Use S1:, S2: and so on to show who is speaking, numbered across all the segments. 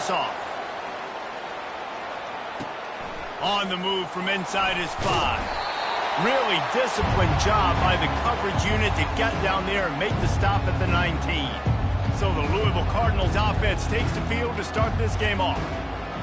S1: us off. On the move from inside his 5. Really disciplined job by the coverage unit to get down there and make the stop at the 19. So the Louisville Cardinals offense takes the field to start this game off.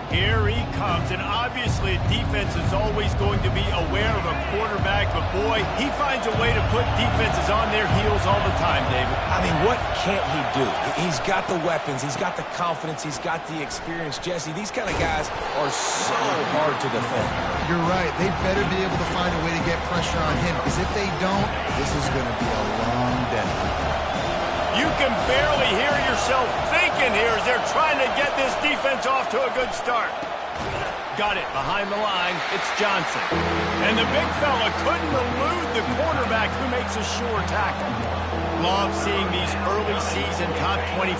S1: Here he comes, and obviously defense is always going to be aware of a quarterback, but boy, he finds a way to put defenses on their heels all the time, David.
S2: I mean, what can't he do? He's got the weapons, he's got the confidence, he's got the experience. Jesse, these kind of guys are so hard to defend.
S3: You're right. They better be able to find a way to get pressure on him, because if they don't, this is going to be a long day.
S1: You can barely hear yourself thinking here as they're trying to get this defense off to a good start. Got it behind the line. It's Johnson. And the big fella couldn't elude the quarterback who makes a sure tackle. Love seeing these early season top 25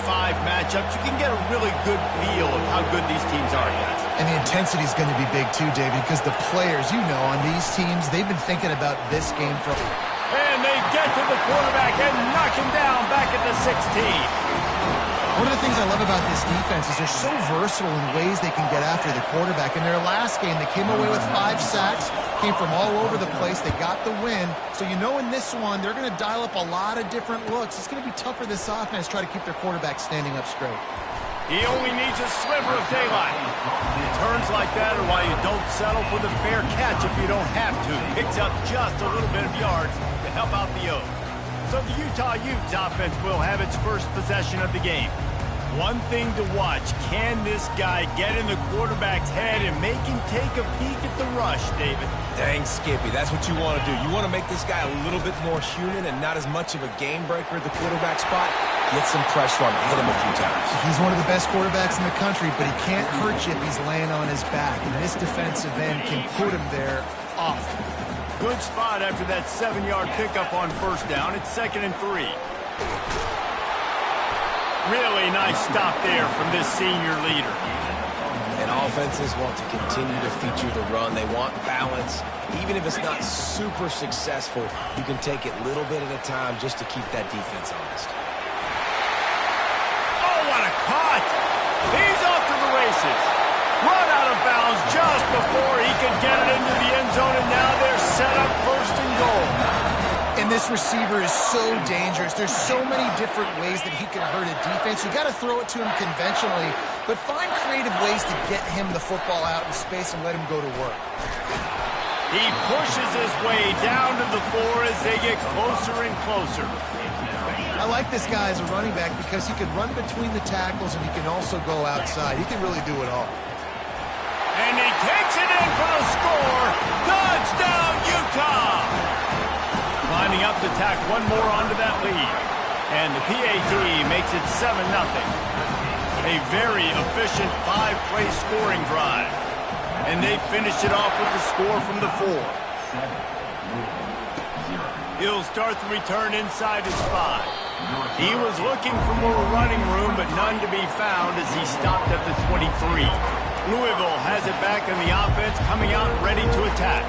S1: matchups. You can get a really good feel of how good these teams are, guys.
S3: And the intensity is going to be big too, David, because the players, you know, on these teams, they've been thinking about this game for...
S1: And they get to the quarterback and knock him down back at the 16.
S3: One of the things I love about this defense is they're so versatile in ways they can get after the quarterback. In their last game, they came away with 5 sacks, came from all over the place. They got the win. So you know in this one, they're going to dial up a lot of different looks. It's going to be tough for this offense to try to keep their quarterback standing up straight.
S1: He only needs a sliver of daylight. Turns like that are why you don't settle for the fair catch if you don't have to. Picks up just a little bit of yards to help out the Oaks. So the Utah Utes offense will have its first possession of the game. One thing to watch, can this guy get in the quarterback's head and make him take a peek at the rush, David?
S2: Dang, Skippy, that's what you want to do. You want to make this guy a little bit more human and not as much of a game breaker at the quarterback spot. Get some pressure on him, hit him a few times.
S3: He's one of the best quarterbacks in the country, but he can't hurt you if he's laying on his back. And this defensive end can put him there often.
S1: Good spot after that 7-yard pickup on first down. It's 2nd and 3. Really nice stop there from this senior leader.
S2: And offenses want to continue to feature the run. They want balance. Even if it's not super successful, you can take it little bit at a time just to keep that defense honest.
S1: Oh, what a caught! He's off to the races. Run out of bounds just before he could get it into the end zone, and now they're set up 1st and goal.
S3: And this receiver is so dangerous. There's so many different ways that he can hurt a defense. You got to throw it to him conventionally, but find creative ways to get him the football out in space and let him go to work.
S1: He pushes his way down to the 4 as they get closer and closer.
S3: I like this guy as a running back because he can run between the tackles and he can also go outside. He can really do it all.
S1: And he takes it in for the score. Touchdown, Utah! Lining up to tack one more onto that lead. And the PAT makes it 7-0. A very efficient 5-play scoring drive. And they finish it off with the score from the 4. He'll start the return inside his 5. He was looking for more running room, but none to be found as he stopped at the 23. Louisville has it back in the offense, coming out ready to attack.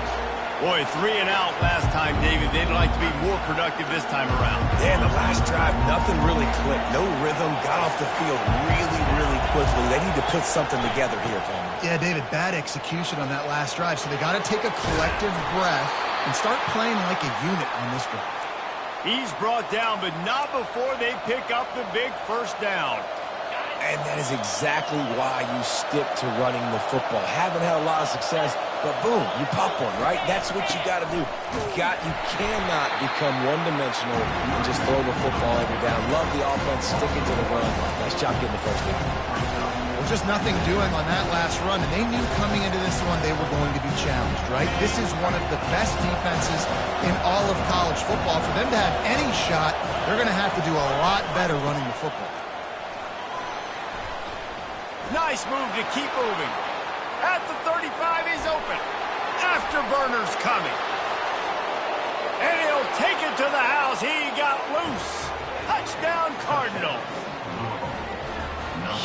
S1: Boy, 3 and out last time, David. They'd like to be more productive this time around.
S2: Yeah, in the last drive, nothing really clicked. No rhythm. Got off the field really, really quickly. They need to put something together here, Palmer.
S3: Yeah, David, bad execution on that last drive. So they got to take a collective breath and start playing like a unit on this drive.
S1: He's brought down, but not before they pick up the big 1st down.
S2: And that is exactly why you stick to running the football. Haven't had a lot of success, but boom, you pop one, right? That's what you got to do. You cannot become one-dimensional and just throw the football every down. Love the offense, sticking to the run. Nice job getting the 1st down.
S3: Well, just nothing doing on that last run, and they knew coming into this one they were going to be challenged, right? This is one of the best defenses in all of college football. For them to have any shot, they're going to have to do a lot better running the football.
S1: Nice move to keep moving. At the 35, he's open. Afterburner's coming. And he'll take it to the house. He got loose. Touchdown, Cardinals.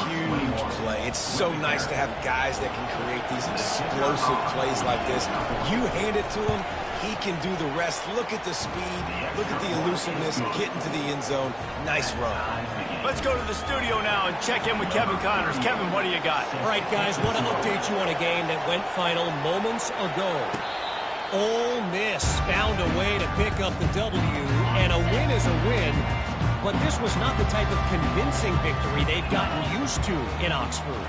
S2: huge play. It's so nice to have guys that can create these explosive plays like this. You hand it to him, he can do the rest. Look at the speed. Look at the elusiveness. Get into the end zone. Nice run.
S1: Let's go to the studio now and check in with Kevin Connors. Kevin, what do you got?
S4: All right, guys, want to update you on a game that went final moments ago. Ole Miss found a way to pick up the W, and a win is a win, but this was not the type of convincing victory they've gotten used to in Oxford.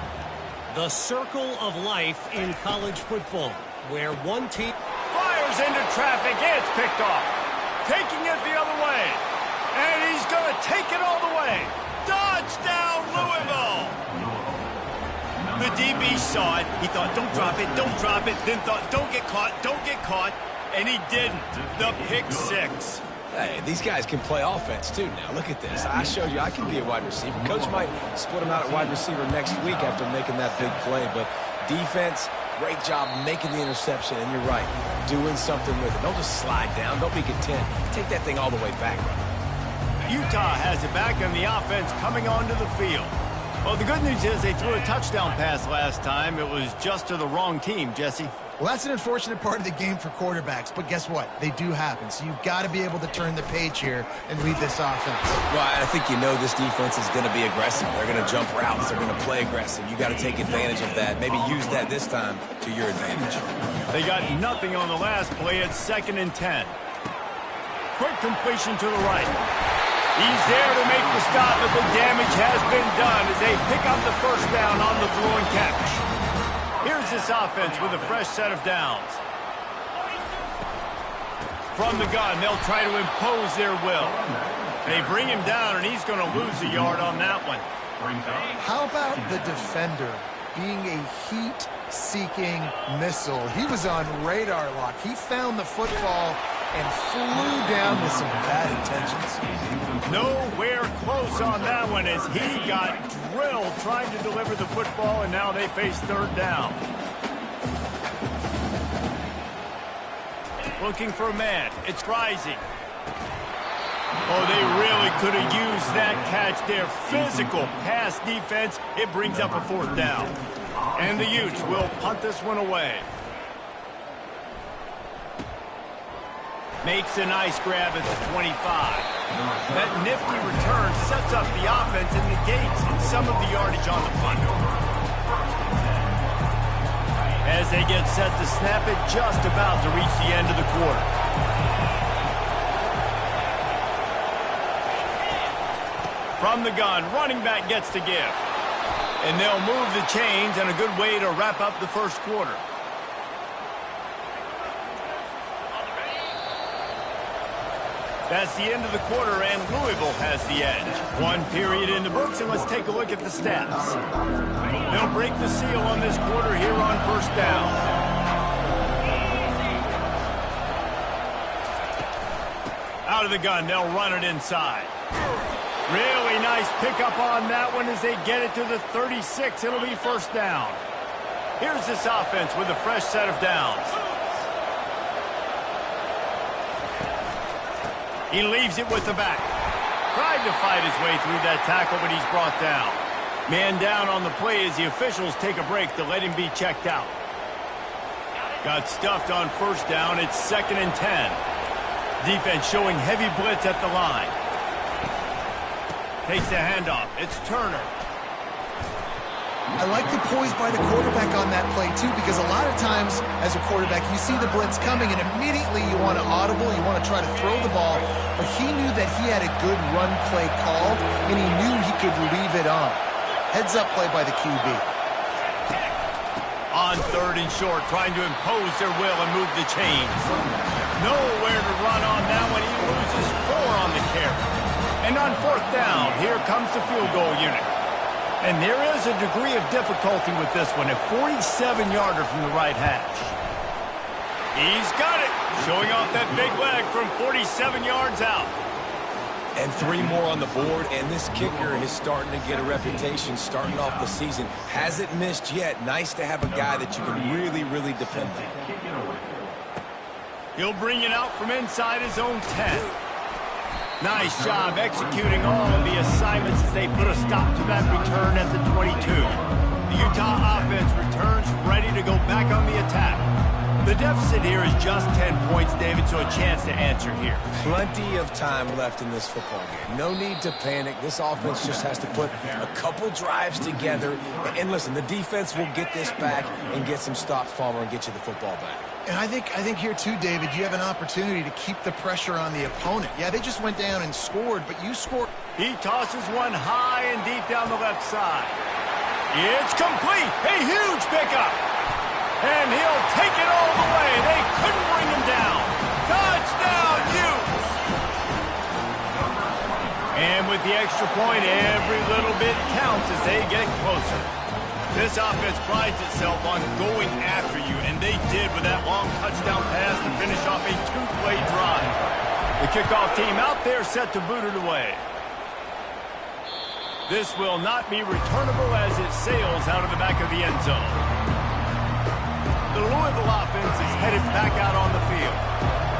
S4: The circle of life in college football, where one team
S1: Fires into traffic. It's picked off. Taking it the other way. And he's going to take it all the way. Touchdown, Louisville. The DB saw it. He thought, don't drop it, don't drop it. Then thought, don't get caught, don't get caught. And he didn't. The pick six.
S2: Hey, these guys can play offense, too. Now, look at this. I showed you I can be a wide receiver. Coach might split him out at wide receiver next week after making that big play. But defense, great job making the interception. And you're right, doing something with it. Don't just slide down. Don't be content. Take that thing all the way back.
S1: Utah has it back on the offense coming onto the field. Well, the good news is they threw a touchdown pass last time. It was just to the wrong team, Jesse.
S3: Well, that's an unfortunate part of the game for quarterbacks, but guess what? They do happen, so you've got to be able to turn the page here and read this offense.
S2: Well, I think you know this defense is going to be aggressive. They're going to jump routes. They're going to play aggressive. You got to take advantage of that. Maybe use that this time to your advantage.
S1: They got nothing on the last play. It's 2nd and 10. Quick completion to the right. He's there to make the stop, but the damage has been done as they pick up the first down on the throw and catch. Here's this offense with a fresh set of downs. From the gun, they'll try to impose their will. They bring him down, and he's going to lose a yard on that one.
S3: How about the defender being a heat-seeking missile? He was on radar lock. He found the football and flew down with some bad intentions.
S1: Nowhere close on that one as he got drilled trying to deliver the football, and now they face 3rd down. Looking for a man. It's Rising. Oh, they really could have used that catch there. Physical pass defense. It brings up a 4th down. And the Utes will punt this one away. Makes a nice grab at the 25. That nifty return sets up the offense and negates some of the yardage on the punt. As they get set to snap it, just about to reach the end of the quarter. From the gun, running back gets to give. And they'll move the chains, and a good way to wrap up the first quarter. That's the end of the quarter, and Louisville has the edge. 1 period in the books, and let's take a look at the stats. They'll break the seal on this quarter here on 1st down. Out of the gun, they'll run it inside. Really nice pickup on that one as they get it to the 36. It'll be 1st down. Here's this offense with a fresh set of downs. He leaves it with the back. Tried to fight his way through that tackle, but he's brought down. Man down on the play as the officials take a break to let him be checked out. Got stuffed on 1st down. It's 2nd and 10. Defense showing heavy blitz at the line. Takes the handoff. It's Turner.
S3: I like the poise by the quarterback on that play, too, because a lot of times as a quarterback, you see the blitz coming, and immediately you want to audible, you want to try to throw the ball, but he knew that he had a good run play called, and he knew he could leave it on. Heads-up play by the QB.
S1: On 3rd and short, trying to impose their will and move the chains. Nowhere to run on that one. He loses 4 on the carry. And on 4th down, here comes the field goal unit. And there is a degree of difficulty with this one, a 47-yarder from the right hash. He's got it, showing off that big leg from 47 yards out.
S2: And 3 more on the board, and this kicker is starting to get a reputation starting off the season. Hasn't missed yet. Nice to have a guy that you can really, really depend on.
S1: He'll bring it out from inside his own 10. Nice job executing all of the assignments as they put a stop to that return at the 22. The Utah offense returns ready to go back on the attack. The deficit here is just 10 points, David, so a chance to answer here.
S2: Plenty of time left in this football game. No need to panic. This offense just has to put a couple drives together. And listen, the defense will get this back and get some stops, Palmer, and get you the football back.
S3: And I think here too, David, you have an opportunity to keep the pressure on the opponent. Yeah, they just went down and scored, but you scored.
S1: He tosses one high and deep down the left side. It's complete. A huge pickup. And he'll take it all the way. They couldn't bring him down. Touchdown, Utes! And with the extra point, every little bit counts as they get closer. This offense prides itself on going after you, and they did with that long touchdown pass to finish off a two-play drive. The kickoff team out there set to boot it away. This will not be returnable as it sails out of the back of the end zone. The Louisville offense is headed back out on the field.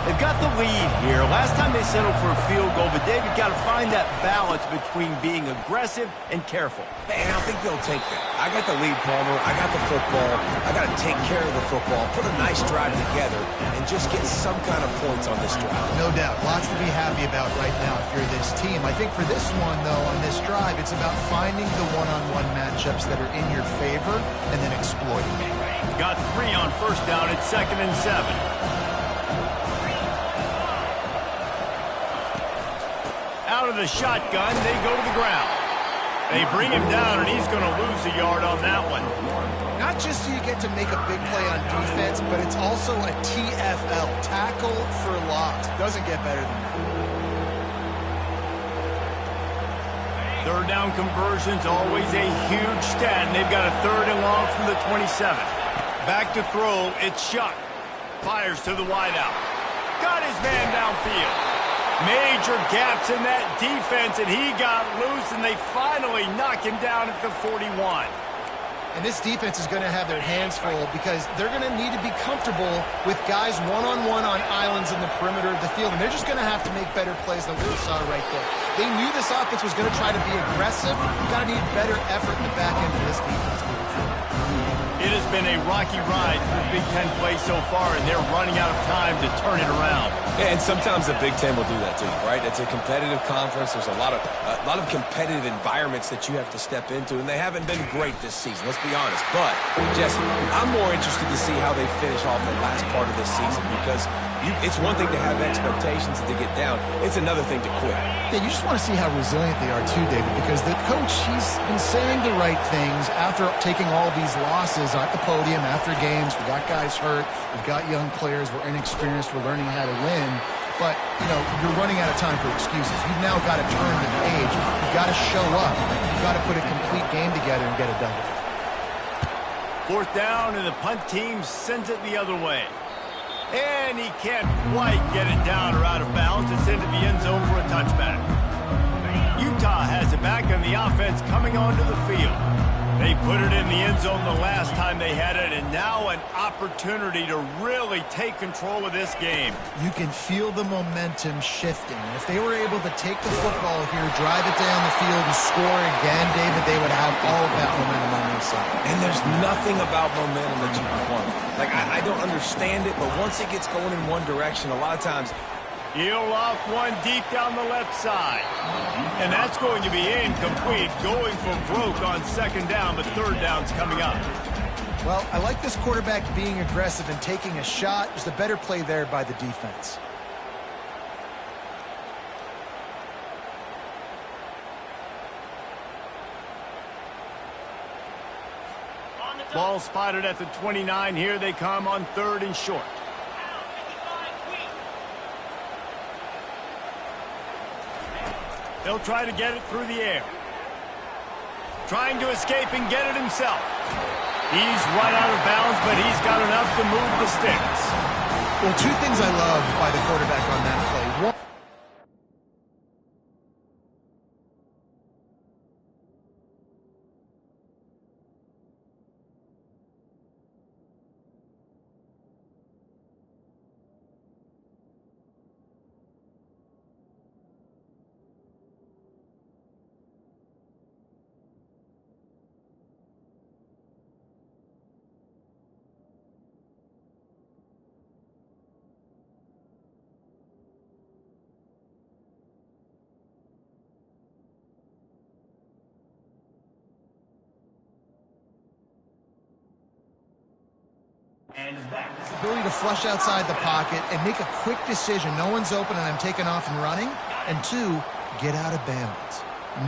S1: They've got the lead here. Last time they settled for a field goal, but David got to find that balance between being aggressive and careful.
S2: Man, I think they'll take that. I got the lead, Palmer. I got the football. I got to take care of the football, put a nice drive together, and just get some kind of points on this drive.
S3: No doubt. Lots to be happy about right now if you're this team. I think for this one, though, on this drive, it's about finding the one-on-one matchups that are in your favor and then exploiting it.
S1: Got 3 on first down. It's 2nd and 7. Out of the shotgun, they go to the ground. They bring him down, and he's going to lose a yard on that one.
S3: Not just do you get to make a big play on defense, but it's also a TFL, tackle for loss. Doesn't get better than that.
S1: Third down conversions, always a huge stat, and they've got a 3rd and long from the 27. Back to throw, it's Shuck. Fires to the wideout. Got his man downfield. Major gaps in that defense, and he got loose, and they finally knock him down at the 41.
S3: And this defense is going to have their hands full because they're going to need to be comfortable with guys one-on-one on islands in the perimeter of the field, and they're just going to have to make better plays than we saw right there. They knew this offense was going to try to be aggressive. You've got to need better effort in the back end for this defense moving forward.
S1: It has been a rocky ride for Big Ten play so far, and they're running out of time to turn it around.
S2: Yeah, and sometimes the Big Ten will do that too, right? It's a competitive conference. There's a lot of competitive environments that you have to step into, and they haven't been great this season, let's be honest. But, Jesse, I'm more interested to see how they finish off the last part of this season because it's one thing to have expectations and to get down. It's another thing to quit.
S3: Yeah, you just want to see how resilient they are too, David, because the coach, he's been saying the right things after taking all these losses at the podium, after games. We got guys hurt. We've got young players. We're inexperienced. We're learning how to win. But, you know, you're running out of time for excuses. You've now got to turn the page. You've got to show up. You've got to put a complete game together and get it done.
S1: 4th down, and the punt team sends it the other way. And he can't quite get it down or out of bounds. It's into the end zone for a touchback. Utah has it back on the offense coming onto the field. They put it in the end zone the last time they had it, and now an opportunity to really take control of this game.
S3: You can feel the momentum shifting. If they were able to take the football here, drive it down the field, and score again, David, they would have all of that momentum on their side.
S2: And there's nothing about momentum that you can quantify. Like, I don't understand it, but once it gets going in one direction, a lot of times
S1: He'll loft one deep down the left side. And that's going to be incomplete, going for broke on 2nd down, but 3rd down's coming up.
S3: Well, I like this quarterback being aggressive and taking a shot. Just a better play there by the defense.
S1: Ball spotted at the 29. Here they come on 3rd and short. He'll try to get it through the air. Trying to escape and get it himself. He's run out of bounds, but he's got enough to move the sticks.
S3: Well, 2 things I love by the quarterback on that play. One, Ability to flush outside the pocket and make a quick decision. No one's open and I'm taking off and running. And 2, get out of bounds.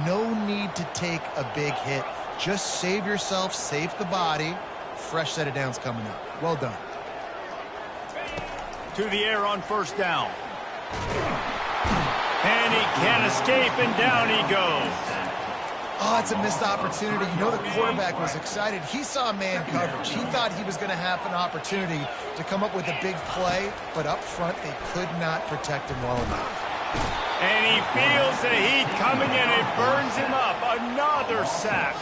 S3: No need to take a big hit. Just save yourself, save the body. Fresh set of downs coming up. Well done.
S1: To the air on first down. And he can't escape, and down he goes.
S3: Oh, it's a missed opportunity. You know the quarterback was excited. He saw man coverage. He thought he was going to have an opportunity to come up with a big play, but up front they could not protect him well enough.
S1: And he feels the heat coming in. It burns him up. Another sack.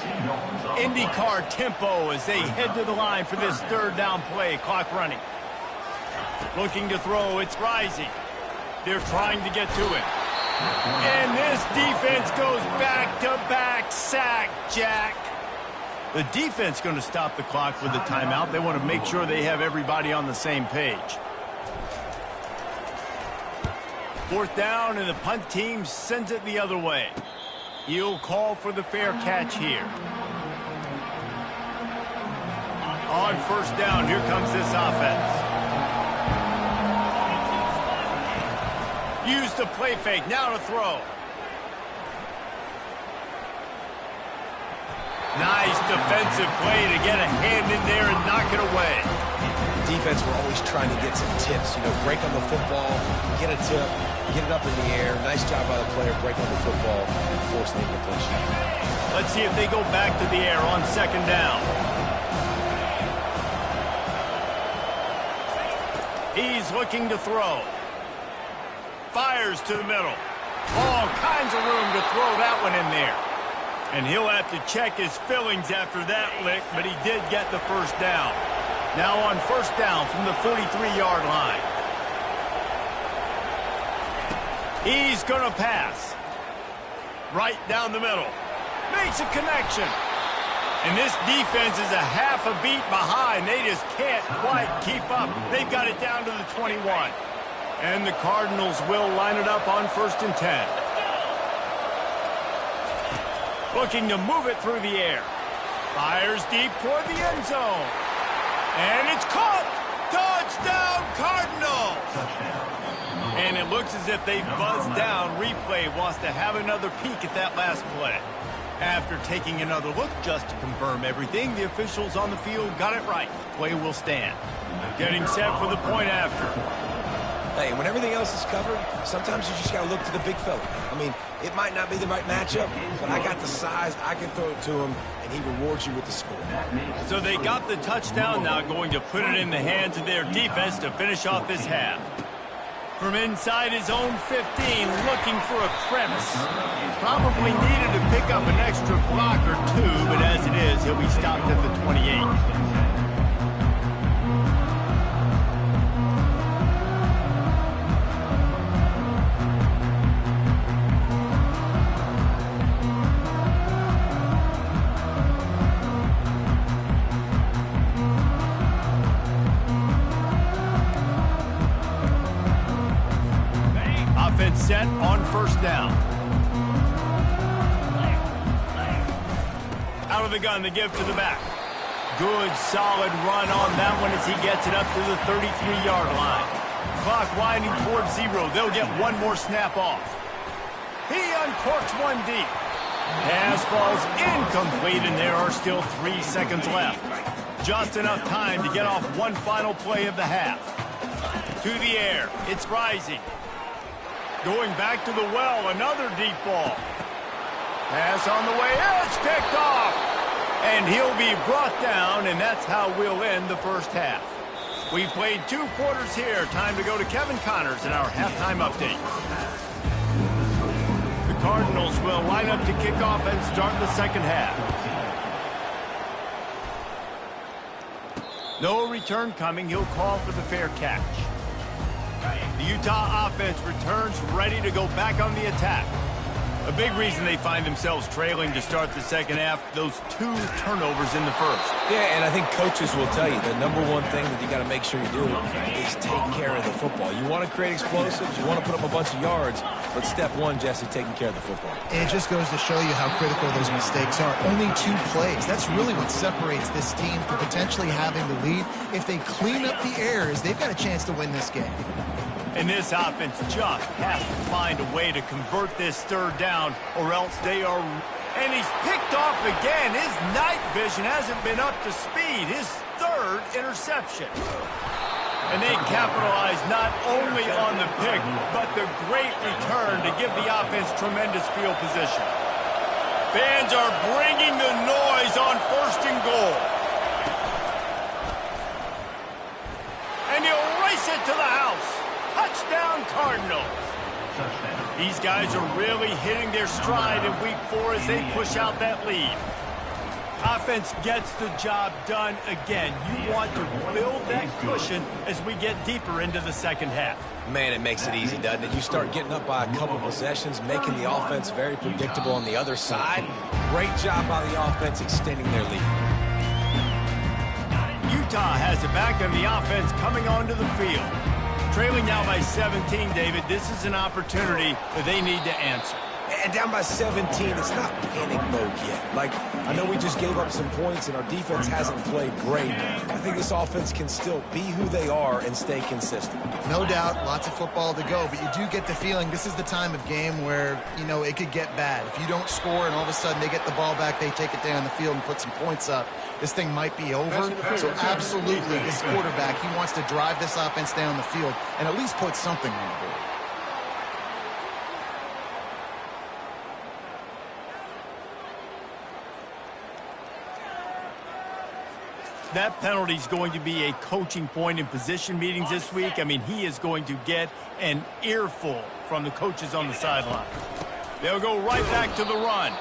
S1: IndyCar tempo as they head to the line for this third down play. Clock running. Looking to throw. It's Rising. They're trying to get to it. And this defense goes back-to-back sack, Jack. The defense going to stop the clock with a timeout. They want to make sure they have everybody on the same page. Fourth down, and the punt team sends it the other way. He'll call for the fair catch here. On first down, here comes this offense. Use the play fake, now to throw. Nice defensive play to get a hand in there and knock it away.
S2: The defense were always trying to get some tips, break on the football, get a tip, get it up in the air. Nice job by the player, break on the football, and force the incompletion.
S1: Let's see if they go back to the air on second down. He's looking to throw. Fires to the middle. All kinds of room to throw that one in there. And he'll have to check his fillings after that lick, but he did get the first down. Now on first down from the 43-yard line. He's going to pass. Right down the middle. Makes a connection. And this defense is a half a beat behind. They just can't quite keep up. They've got it down to the 21. And the Cardinals will line it up on 1st and 10. Looking to move it through the air. Fires deep toward the end zone. And it's caught! Touchdown, Cardinals! And it looks as if they buzzed down. Replay wants to have another peek at that last play. After taking another look just to confirm everything, the officials on the field got it right. Play will stand. Getting set for the point after.
S2: Hey, when everything else is covered, sometimes you just got to look to the big fella. I mean, it might not be the right matchup, but I got the size, I can throw it to him, and he rewards you with the score.
S1: So they got the touchdown, now going to put it in the hands of their defense to finish off this half. From inside his own 15, looking for a crevice. Probably needed to pick up an extra block or two, but as it is, he'll be stopped at the 28. Set on first down. Out of the gun, the give to the back. Good, solid run on that one as he gets it up to the 33-yard line. Clock winding towards 0. They'll get one more snap off. He uncorks one deep. Pass falls incomplete, and there are still 3 seconds left. Just enough time to get off one final play of the half. To the air, it's Rising. Going back to the well, another deep ball. Pass on the way, it's picked off. And he'll be brought down, and that's how we'll end the first half. We've played 2 quarters here. Time to go to Kevin Connors in our halftime update. The Cardinals will line up to kick off and start the second half. No return coming. He'll call for the fair catch. The Utah offense returns ready to go back on the attack. A big reason they find themselves trailing to start the second half, those 2 turnovers in the first.
S2: Yeah, and I think coaches will tell you the number one thing that you got to make sure you do is take care of the football. You want to create explosives, you want to put up a bunch of yards, but step one, Jesse, taking care of the football.
S3: And it just goes to show you how critical those mistakes are. Only 2 plays. That's really what separates this team from potentially having the lead. If they clean up the errors, they've got a chance to win this game.
S1: And this offense just has to find a way to convert this 3rd down, or else they are... And he's picked off again. His night vision hasn't been up to speed. His 3rd interception. And they capitalize not only on the pick, but the great return to give the offense tremendous field position. Fans are bringing the noise on 1st and goal. And he'll race it to the house. Touchdown, Cardinals. These guys are really hitting their stride in week 4 as they push out that lead. Offense gets the job done again. You want to build that cushion as we get deeper into the second half.
S2: Man, it makes it easy, doesn't it? You start getting up by a couple possessions, making the offense very predictable on the other side. Great job by the offense extending their lead.
S1: Utah has it back on the offense coming onto the field. Trailing now by 17, David. This is an opportunity that they need to answer.
S2: And down by 17, it's not panic mode yet. Like, I know we just gave up some points and our defense hasn't played great. I think this offense can still be who they are and stay consistent.
S3: No doubt, lots of football to go, but you do get the feeling this is the time of game where, you know, it could get bad. If you don't score and all of a sudden they get the ball back, they take it down the field and put some points up, this thing might be over. So absolutely, this quarterback, he wants to drive this offense down the field and at least put something on the board.
S1: That penalty is going to be a coaching point in position meetings this week. I mean, he is going to get an earful from the coaches on the sideline. They'll go right back to the run.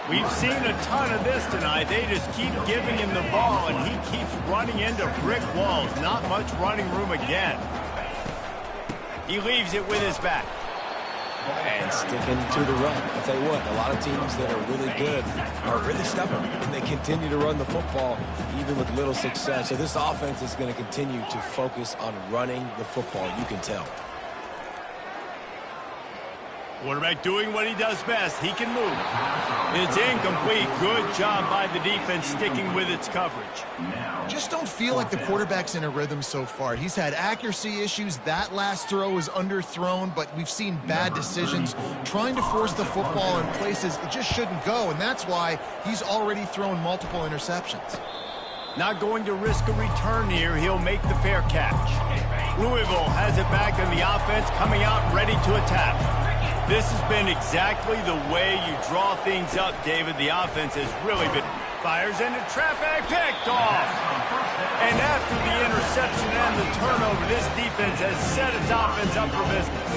S1: We've seen a ton of this tonight. They just keep giving him the ball, and he keeps running into brick walls. Not much running room again. He leaves it with his back.
S2: And sticking to the run. I'll tell you what, a lot of teams that are really good are really stubborn, and they continue to run the football even with little success. So this offense is going to continue to focus on running the football. You can tell.
S1: Quarterback doing what he does best. He can move. It's incomplete. Good job by the defense sticking with its coverage.
S3: Just don't feel like the quarterback's in a rhythm so far. He's had accuracy issues. That last throw is underthrown, but we've seen bad decisions trying to force the football in places it just shouldn't go, and that's why he's already thrown multiple interceptions.
S1: Not going to risk a return here. He'll make the fair catch. Louisville has it back on the offense, coming out ready to attack. This has been exactly the way you draw things up, David. The offense has really been... Fires into traffic, picked off. And after the interception and the turnover, this defense has set its offense up for business.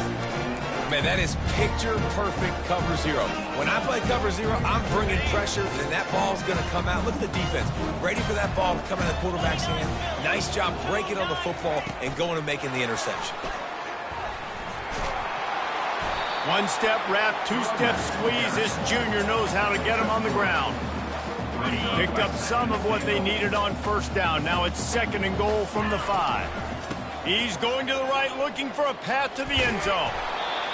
S2: Man, that is picture-perfect cover zero. When I play cover zero, I'm bringing pressure, and that ball's going to come out. Look at the defense. Ready for that ball to come out of the quarterback's hand. Nice job breaking on the football and going and making the interception.
S1: One-step wrap, two-step squeeze. This junior knows how to get him on the ground. Picked up some of what they needed on first down. Now it's 2nd and goal from the 5. He's going to the right, looking for a path to the end zone.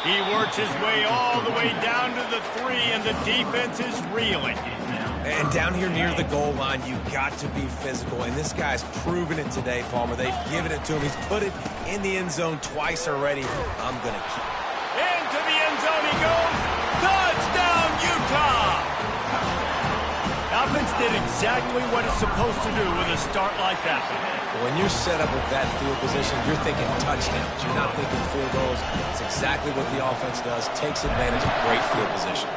S1: He works his way all the way down to the 3, and the defense is reeling.
S2: And down here near the goal line, you've got to be physical. And this guy's proven it today, Palmer. They've given it to him. He's put it in the end zone twice already. I'm going to keep it.
S1: Into the end zone he goes. Touchdown, Utah! Offense did exactly what it's supposed to do with a start like that.
S2: When you're set up with that field position, you're thinking touchdowns. You're not thinking field goals. It's exactly what the offense does. Takes advantage of great field position.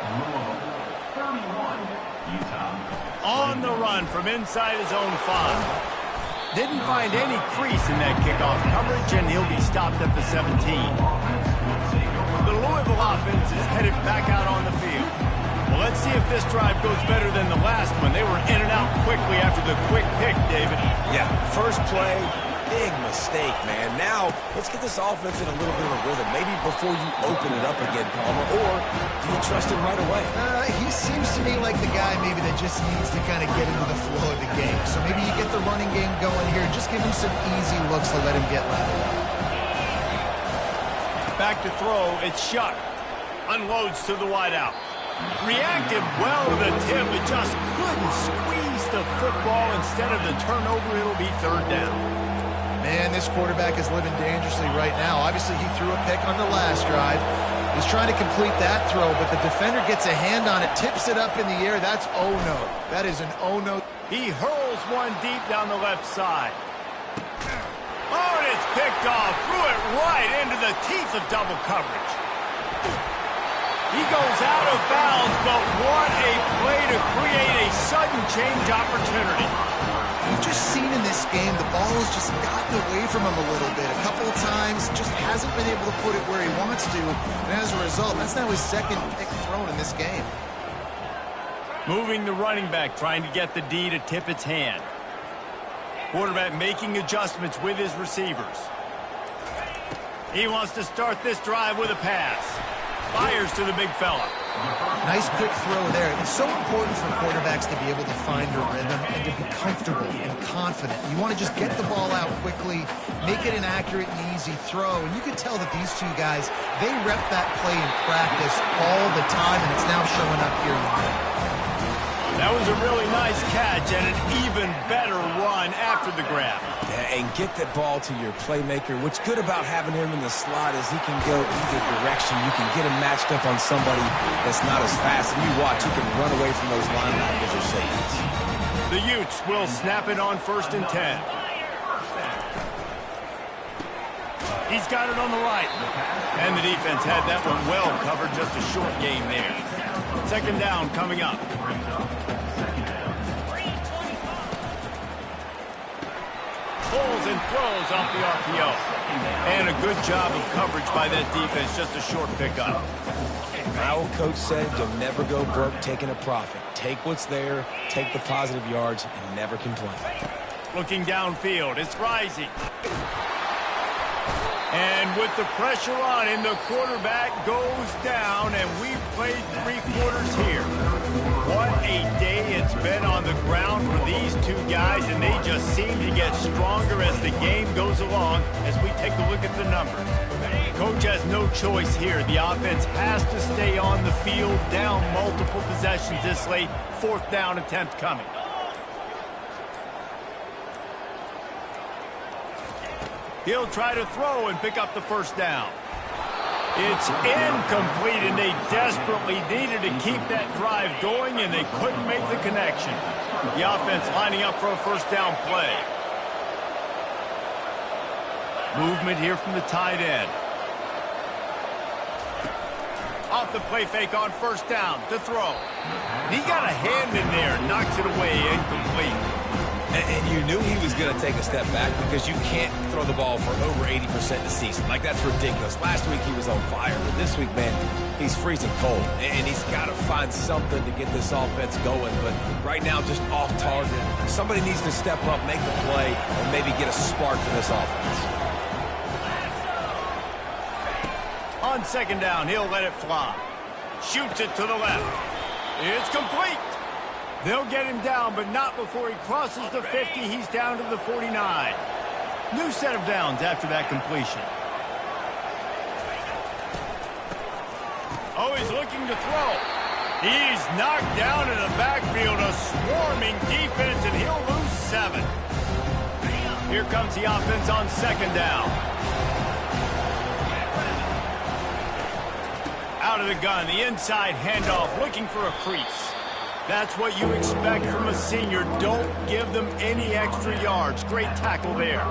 S1: On the run from inside his own 5. Didn't find any crease in that kickoff coverage, and he'll be stopped at the 17. The Louisville offense is headed back out on the field. Well, let's see if this drive goes better than the last one. They were in and out quickly after the quick pick, David.
S2: Yeah, first play, big mistake, man. Now, let's get this offense in a little bit of a rhythm. Maybe before you open it up again, Palmer, or do you trust him right away?
S3: He seems to me like the guy maybe that just needs to kind of get into the flow of the game. So maybe you get the running game going here. Just give him some easy looks to let him get lateral.
S1: Back to throw, it's Shuck. Unloads to the wideout. Reacted well to the tip, but just couldn't squeeze the football. Instead of the turnover, it'll be third down.
S3: Man, this quarterback is living dangerously right now. Obviously, he threw a pick on the last drive. He's trying to complete that throw, but the defender gets a hand on it, tips it up in the air. That's oh-no. That is an oh-no.
S1: He hurls one deep down the left side. Oh, and it's picked off. Threw it right into the teeth of double coverage. He goes out of bounds, but what a play to create a sudden change opportunity.
S3: We've just seen in this game the ball has just gotten away from him a little bit. A couple of times, just hasn't been able to put it where he wants to. And as a result, that's now his second pick thrown in this game.
S1: Moving the running back, trying to get the D to tip its hand. Quarterback making adjustments with his receivers. He wants to start this drive with a pass. Fires to the big fella.
S3: Nice quick throw there. It's so important for quarterbacks to be able to find a rhythm and to be comfortable and confident. You want to just get the ball out quickly, make it an accurate and easy throw. And you can tell that these two guys, they rep that play in practice all the time, and it's now showing up here in the game.
S1: That was a really nice catch and an even better run after the grab.
S2: Yeah, and get that ball to your playmaker. What's good about having him in the slot is he can go either direction. You can get him matched up on somebody that's not as fast. And you watch, he can run away from those linebackers or safeties.
S1: The Utes will snap it on 1st and 10. He's got it on the right. And the defense had that one well covered. Just a short game there. 2nd down coming up. Pulls and throws off the RPO. And a good job of coverage by that defense. Just a short pickup.
S2: My old coach said you'll never go broke taking a profit. Take what's there, take the positive yards, and never complain.
S1: Looking downfield, it's Rising. And with the pressure on him, the quarterback goes down, and we've played 3 quarters here. What a day it's been on the ground for these two guys, and they just seem to get stronger as the game goes along as we take a look at the numbers. Coach has no choice here. The offense has to stay on the field, down multiple possessions this late. 4th down attempt coming. He'll try to throw and pick up the 1st down. It's incomplete, and they desperately needed to keep that drive going, and they couldn't make the connection. The offense lining up for a 1st down play. Movement here from the tight end. Off the play fake on 1st down to throw. He got a hand in there, knocks it away, incomplete.
S2: And you knew he was going to take a step back because you can't throw the ball for over 80% this season. Like, that's ridiculous. Last week he was on fire, but this week, man, he's freezing cold. And he's got to find something to get this offense going. But right now, just off target. Somebody needs to step up, make the play, and maybe get a spark for this offense.
S1: On 2nd down, he'll let it fly. Shoots it to the left. It's complete. They'll get him down, but not before he crosses the 50. He's down to the 49. New set of downs after that completion. Oh, he's looking to throw. He's knocked down in the backfield. A swarming defense, and he'll lose 7. Here comes the offense on 2nd down. Out of the gun, the inside handoff, looking for a crease. That's what you expect from a senior. Don't give them any extra yards. Great tackle there.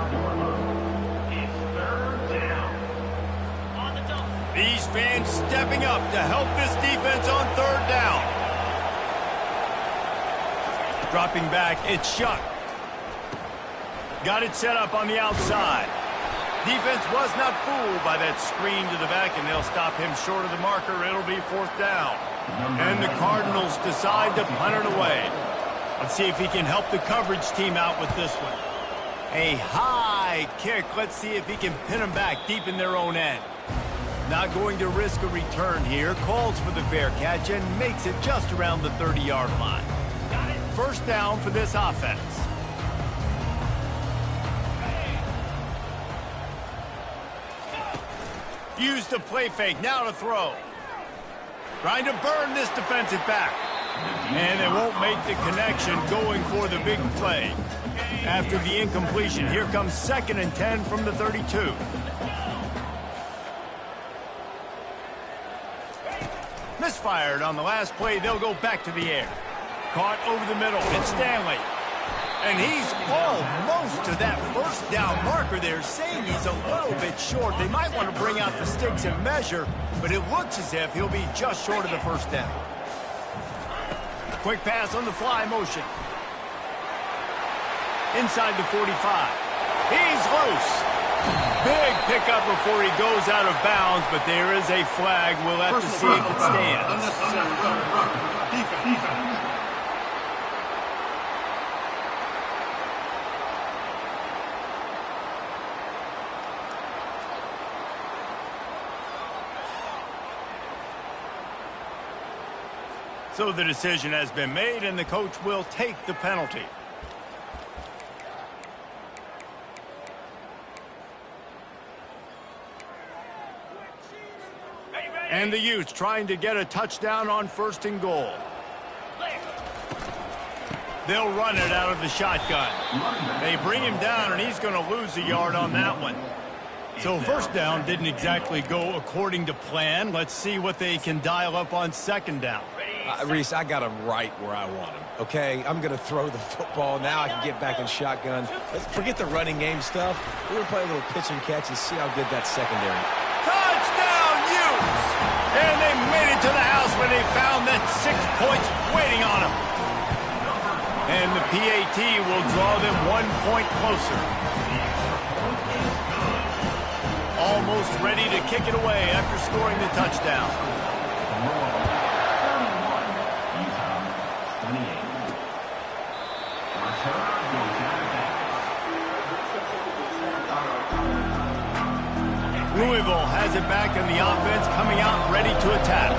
S1: These fans stepping up to help this defense on 3rd down. Dropping back, it's Shuck. Got it set up on the outside. Defense was not fooled by that screen to the back, and they'll stop him short of the marker. It'll be 4th down. And the Cardinals decide to punt it away. Let's see if he can help the coverage team out with this one. A high high kick. Let's see if he can pin them back deep in their own end. Not going to risk a return here. Calls for the fair catch and makes it just around the 30-yard line. First down for this offense. Use the play fake. Now to throw. Trying to burn this defensive back. And they won't make the connection, going for the big play. After the incompletion, here comes 2nd and 10 from the 32. Misfired on the last play. They'll go back to the air. Caught over the middle. It's Stanley. And he's almost to that first down marker there, saying he's a little bit short. They might want to bring out the sticks and measure, but it looks as if he'll be just short of the first down. Quick pass on the fly motion. Inside the 45. He's loose. Big pickup before he goes out of bounds, but there is a flag. We'll have to see if it stands. So the decision has been made, and the coach will take the penalty. And the Utes trying to get a touchdown on 1st and goal. They'll run it out of the shotgun. They bring him down, and he's going to lose a yard on that one. So first down didn't exactly go according to plan. Let's see what they can dial up on 2nd down.
S2: Reese, I got him right where I want him, okay? I'm going to throw the football. Now I can get back in shotgun. Forget the running game stuff. We're going to play a little pitch and catch and see how good that secondary.
S1: Touchdown, Utes! And they made it to the house when they found that 6 points waiting on them. And the PAT will draw them 1 point closer. Almost ready to kick it away after scoring the touchdown. Louisville has it back in the offense, coming out ready to attack.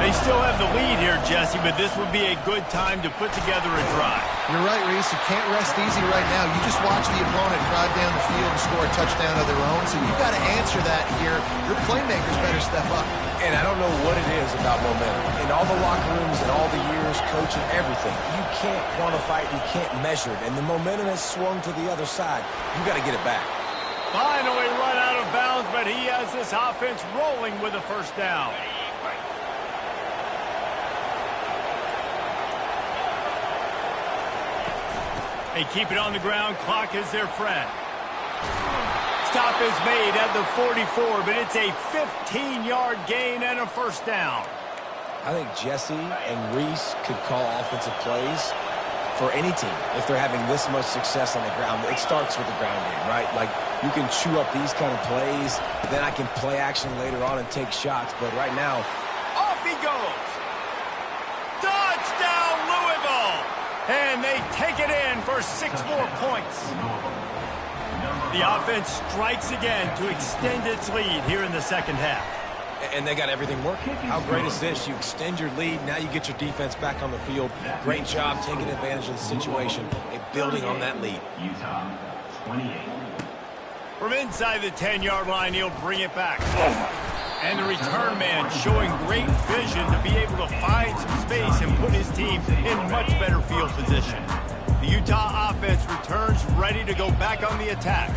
S1: They still have the lead here, Jesse, but this would be a good time to put together a drive.
S3: You're right, Reese. You can't rest easy right now. You just watch the opponent drive down the field and score a touchdown of their own, so you've got to answer that here. Your playmakers better step up.
S2: And I don't know what it is about momentum. In all the locker rooms and all the years, coaching, everything, you can't quantify it, you can't measure it. And the momentum has swung to the other side. You got to get it back.
S1: Finally run out of bounds, but he has this offense rolling with a first down. They keep it on the ground. Clock is their friend. Stop is made at the 44, but it's a 15-yard gain and a first down.
S2: I think Jesse and Reese could call offensive plays for any team if they're having this much success on the ground. It starts with the ground game, right? Like, you can chew up these kind of plays, then I can play action later on and take shots. But right now,
S1: off he goes. Touchdown, Louisville! And they take it in for 6 more points. The offense strikes again to extend its lead here in the second half.
S2: And they got everything working. How great is this? You extend your lead. Now you get your defense back on the field. Great job taking advantage of the situation and building on that lead.
S5: Utah, 28.
S1: From inside the 10-yard line, he'll bring it back. And the return man showing great vision to be able to find some space and put his team in much better field position. The Utah offense returns ready to go back on the attack.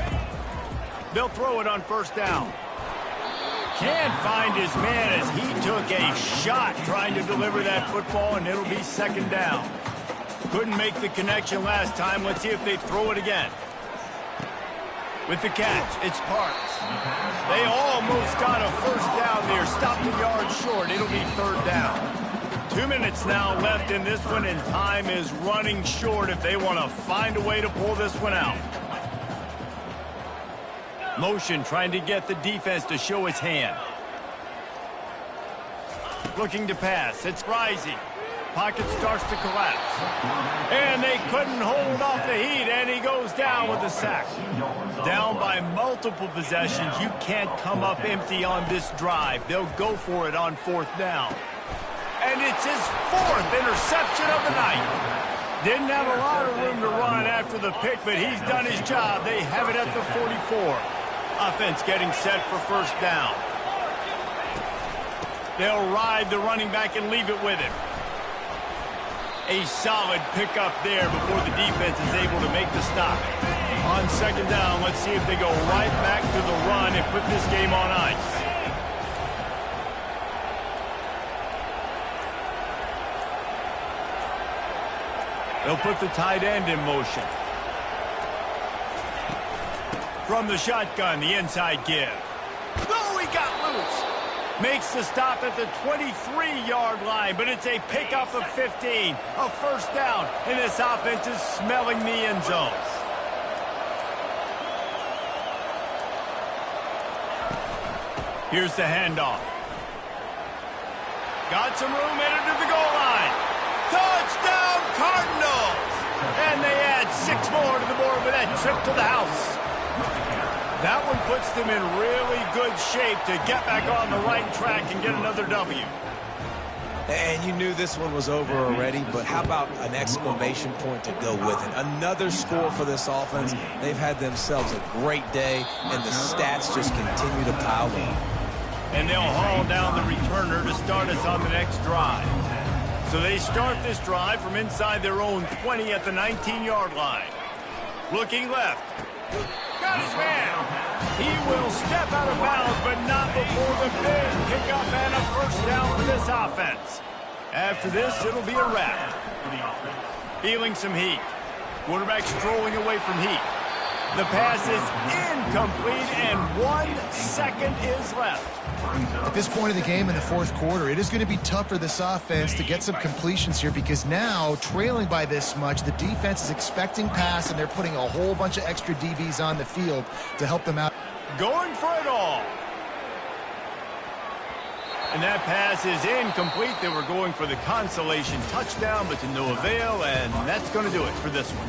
S1: They'll throw it on first down. Can't find his man as he took a shot trying to deliver that football, and it'll be second down. Couldn't make the connection last time. Let's see if they throw it again. With the catch, it's Parks. They almost got a first down there. Stopped a yard short. It'll be third down. 2 minutes now left in this one, and time is running short if they want to find a way to pull this one out. Motion trying to get the defense to show his hand. Looking to pass. It's Rising. Pocket starts to collapse. And they couldn't hold off the heat, and he goes down with a sack. Down by multiple possessions. You can't come up empty on this drive. They'll go for it on 4th down. And it's his 4th interception of the night. Didn't have a lot of room to run after the pick, but he's done his job. They have it at the 44. Offense getting set for 1st down. They'll ride the running back and leave it with him. A solid pickup there before the defense is able to make the stop. On 2nd down, let's see if they go right back to the run and put this game on ice. They'll put the tight end in motion. From the shotgun, the inside give. Oh, he got loose. Makes the stop at the 23-yard line, but it's a pickup of 15. A 1st down, and this offense is smelling the end zone. Here's the handoff. Got some room, headed to the goal line. Touchdown, Cardinals! And they add 6 more to the board with that trip to the house. That one puts them in really good shape to get back on the right track and get another W.
S2: And you knew this one was over already, but how about an exclamation point to go with it? Another score for this offense. They've had themselves a great day, and the stats just continue to pile on.
S1: And they'll haul down the returner to start us on the next drive. So they start this drive from inside their own 20 at the 19-yard line. Looking left. Got his man. He will step out of bounds, but not before the big pickup and a 1st down for this offense. After this, it'll be a wrap. Feeling some heat. Quarterback strolling away from heat. The pass is incomplete, and 1 second is left.
S3: At this point of the game in the 4th quarter, it is going to be tough for this offense to get some completions here because now, trailing by this much, the defense is expecting pass, and they're putting a whole bunch of extra DBs on the field to help them out.
S1: Going for it all. And that pass is incomplete. They were going for the consolation touchdown, but to no avail, and that's going to do it for this one.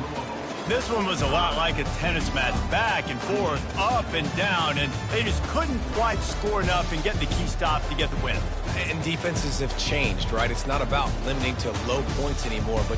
S1: This one was a lot like a tennis match, back and forth, up and down, and they just couldn't quite score enough and get the key stop to get the win.
S2: And defenses have changed, right? It's not about limiting to low points anymore, but